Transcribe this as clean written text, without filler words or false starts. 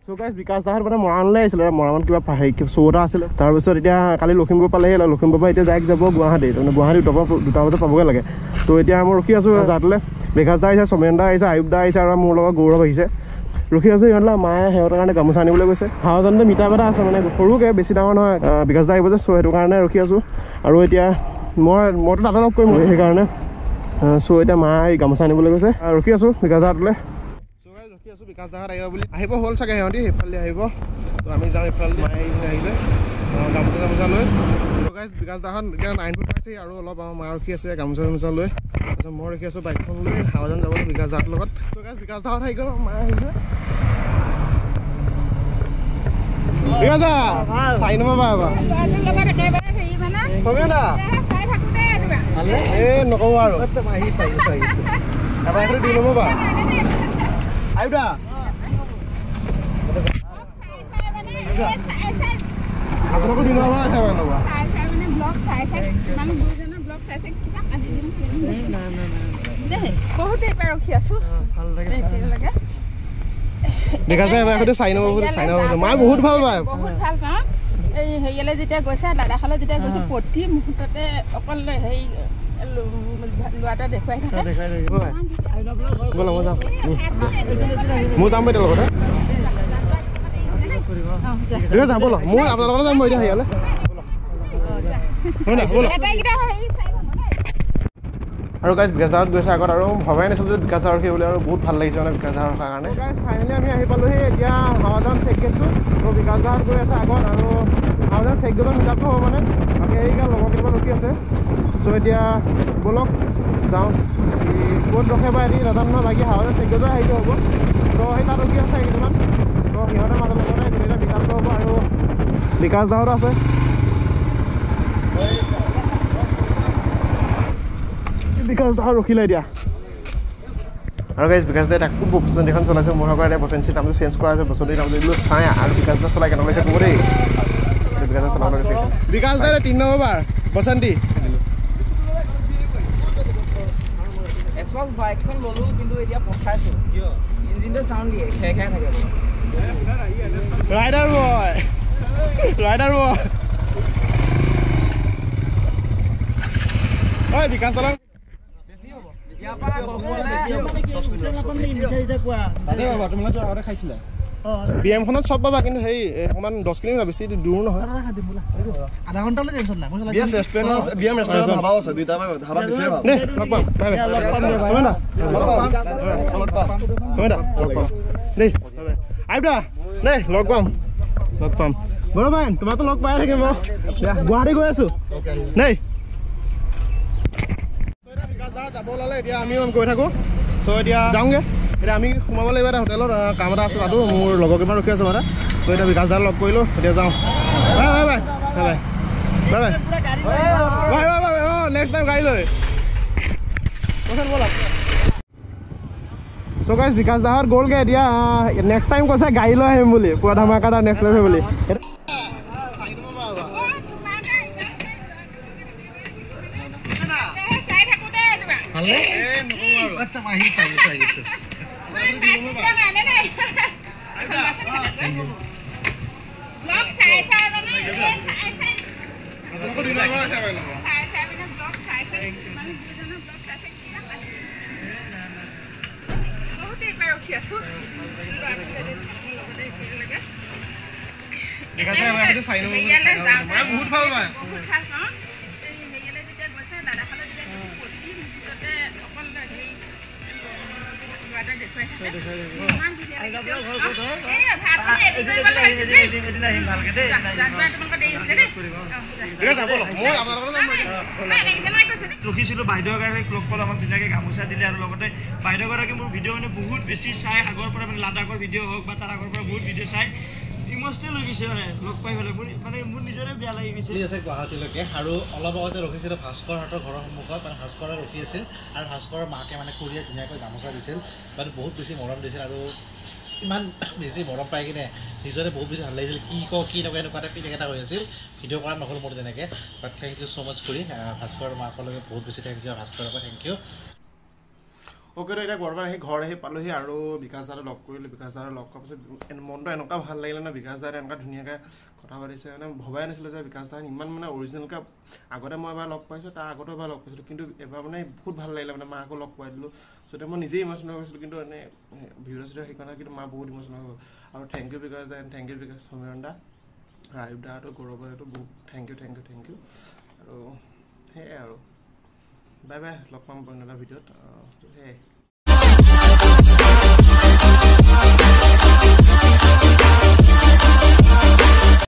So guys, Vikas Dahar মানে মৰাণলৈ আহিছিল মৰাণত কিবা চৌৰা আছিল তাৰ পিছত এতিয়া কালি লখিমপুৰ পালেহি লখিমপুৰৰ পৰা এতিয়া ডাইৰেক্ট যাব গুৱাহাটী মানে গুৱাহাটী 2টা বজাত পাবগৈ লাগে তো এতিয়া মই ৰখি আছোঁ যাতলে বিকাশ দা আহিছে সমেন দা আহিছে আয়ুব দা আহিছে আৰু মোৰ লগত গৌৰৱ আহিছে ৰখি আছোঁ ইহঁতলৈ মায়ে সিহঁতৰ কাৰণে গামোচা আনিবলৈ গৈছে হাৱাজানতে মিঠা এটা আছে মানে সৰুকৈ বেছি ডাঙৰ নহয় বিকাশ দা আহিব যে চ' সেইটো কাৰণে ৰখি আছোঁ আৰু এতিয়া মইতো তাতে লগ কৰিম সেইকাৰণে চ' এতিয়া মায়ে গামোচা আনিবলৈ গৈছে ৰখি আছোঁ বিকাশ দাহঁতলৈ বিকাশ দাহঁত আহিব বুলি আহিব হ'ল চাগে সিহঁতি সেইফালে আহিব তো আমি যাওঁ এইফালে মায়ে আহিছে গামোচা লৈ বিকাশ দাহঁত এতিয়া 9 ফুট পাইছে আৰু অলপ মা ৰখি আছে গামোচা লৈ তাৰপিছত মই ৰখি আছোঁ বাইকখন লৈ হাৱাজান যাবলৈ বিকাশ দাহঁতৰ লগত তো বিকাশ দাহঁত আহি গ'ল মায়ে আহিছে বিকাশ দা চাই নমাবা এবাৰ নক'ব আৰু এবাৰ এইটো দি নমাবা আইউদা আপোনাকো দিন হ'ব আছে বাৰু লগা মানে ব্লগ চাইছে মানে দুজনৰ ব্লগ চাইছে কিবা কাটি দিম না দেই বহুত দেৰি ৰখি আছো ভাল লাগে দেখা যায় এবাৰ চাই নব মই বহুত ভাল পাওঁ এই হেইলে যেতিয়া গৈছে দাদাখালে যেতিয়া গৈছে প্ৰতি মুহূৰ্ততে অকল হেই লুৱাটা দেখুৱাই থাকে বলা মই যাম বেটা লগত ঠিক আছে বলো মই আপোনাৰ লগত যাম মই এতিয়া হেয়ালে বলো আৰু গাইজ বিকাশ দাহঁত গৈছে আগত আৰু ভবাই নাছিলোঁ যে বিকাশ দাহঁত সেইবুলি আৰু বহুত ভাল লাগিছে মানে বিকাশ দাহঁতৰ কাৰণে গাইজ ফাইনেলি আমি আহি পালোহি এতিয়া হাৱাজান চেক গেটটো তো বিকাশ দাহঁত গৈ আছে আগত আৰু হাৱাজান চেক গেটত মিলাপটো হ'ব মানে বাকী এইকেইটা লগৰ কেইটামান ৰখি আছে চ' এতিয়া বলক যাওঁ ক'ত ৰখে বা এদিন নাজানো নহয় বাকী হাৱাজান চেক গেটত আহিটো হ'ব তো সেই তাত ৰখি আছে কেইটামান তো সিহঁতৰ মাজৰ লগতে গোটেইটা মিলাপটো হ'ব আৰু বিকাশ দাহঁতো আছে বিকাশ দাহঁত ৰখিলে এতিয়া আৰু গাইজ বিকাশ দাই তাকো বসন্ত এখন চলাইছে মোৰ কাৰণে বসন্তীৰ নামটো চেঞ্জ কৰা হৈছে বসন্তীৰ নামটো দিলোঁ চাই আৰু বিকাশ দা চলাই কেনেকৈ লাগিছে ক'ব দেই বিকাশ দা চলাব লাগিছে বিকাশ দাই 3 নম্বৰ বসন্তী এক্সপাল্ট বাইকখন ল'লো কিন্তু এতিয়া পঠাইছোঁ কিয় ইঞ্জিনটো চাউণ্ড দিয়ে খেৰ থাকে ৰাইডাৰ বয় ঐ বিকাশ দাৰ বিএমখনত চব পাবা কিন্তু সেই অকণমান 10 কিলোমিটাৰ বেছি দূৰ নহয় আধা ঘণ্টালৈ টেনশ্যন নাই দেই আইবা দেই লগ পাম বড় ভাই তোমাৰতো লগ পাই থাকিম গুৱাহাটী গৈ আছোঁ দেই যাব ওলালে এতিয়া আমিও গৈ থাকোঁ চ' এতিয়া যাওঁগৈ এতিয়া আমি সোমাব লাগিব এটা হোটেলত কাম এটা আছে তাতো মোৰ লগৰ কেইটামান ৰখি আছে মানে চ' এতিয়া বিকাশ দাক লগ কৰিলোঁ এতিয়া যাওঁ বাই অঁ নেক্সট টাইম গাড়ী লৈ ব'লা চ' গাইজ বিকাশ দাহঁত গ'লগৈ এতিয়া নেক্সট টাইম কৈছে গাড়ী লৈ আহিম বুলি পুৰা ধামাকা এটা নেক্সট লৈ আহিম বুলি বহুত ভাল পায় ৰখিছিলোঁ বাইদেউগৰাকীক লগ পালোঁ আমাক ধুনীয়াকৈ গামোচা দিলে আৰু লগতে বাইদেউগৰাকী মোৰ ভিডিঅ' মানে বহুত বেছি চাই আগৰ পৰা মানে লাডাখৰ ভিডিঅ' হওক বা তাৰ আগৰ পৰা বহুত ভিডিঅ' চাই বস্তি লৈ গৈছে মানে লগ পাই পেলাই মানে মোৰ নিজৰে বেয়া লাগি গৈছে আছে গুৱাহাটীলৈকে আৰু অলপ আগতে ৰখিছিলোঁ ভাস্কৰহঁতৰ ঘৰৰ সন্মুখত মানে ভাস্কৰে ৰখি আছিল আৰু ভাস্কৰৰ মাকে মানে খুৰীয়ে ধুনীয়াকৈ গামোচা দিছিল মানে বহুত বেছি মৰম দিছিল আৰু ইমান বেছি মৰম পাই কিনে নিজৰে বহুত বেছি ভাল লাগিছিল কি কওঁ কি নকওঁ এনেকুৱা এটা ফিলিং এটা হৈ আছিল ভিডিঅ' কৰা নহ'ল মোৰ তেনেকৈ বাট থেংক ইউ ছ' মাছ কৰি ভাস্কৰৰ মাকলৈকে বহুত বেছি থেংক ইউ ভাস্কৰকো থেংক ইউ অ'কে তো এতিয়া ঘৰ আহি পালোহি আৰু বিকাশ দাদা লগ কৰিলোঁ বিকাশ দাদা লগ কৰাৰ পিছত মনটো এনেকুৱা ভাল লাগিলে ন বিকাশ দাদা এনেকুৱা ধুনীয়াকৈ কথা পাতিছে মানে ভবাই নাছিলোঁ যে বিকাশ দাদা ইমান মানে অৰিজিনেলকৈ আগতে মই এবাৰ লগ পাইছোঁ তাৰ আগতো এবাৰ লগ পাইছিলোঁ কিন্তু এবাৰ মানে বহুত ভাল লাগিলে মানে মাকো লগ পাই দিলোঁ চ' মই নিজেই ইম'চনেল হৈ গৈছিলোঁ কিন্তু এনে ভিডিঅ' চিডিঅ' সেইকাৰণে কিন্তু মা বহুত ইম'চনেল হৈ গ'ল আৰু thank you Bikash da and thank you Bikash Samiran da Rajib দাটো গৌৰৱ দাটো বহুত থেংক ইউ আৰু সেয়াই আৰু বাই বাই লগ পাম অন্য এটা ভিডিঅ'ত সেয়াই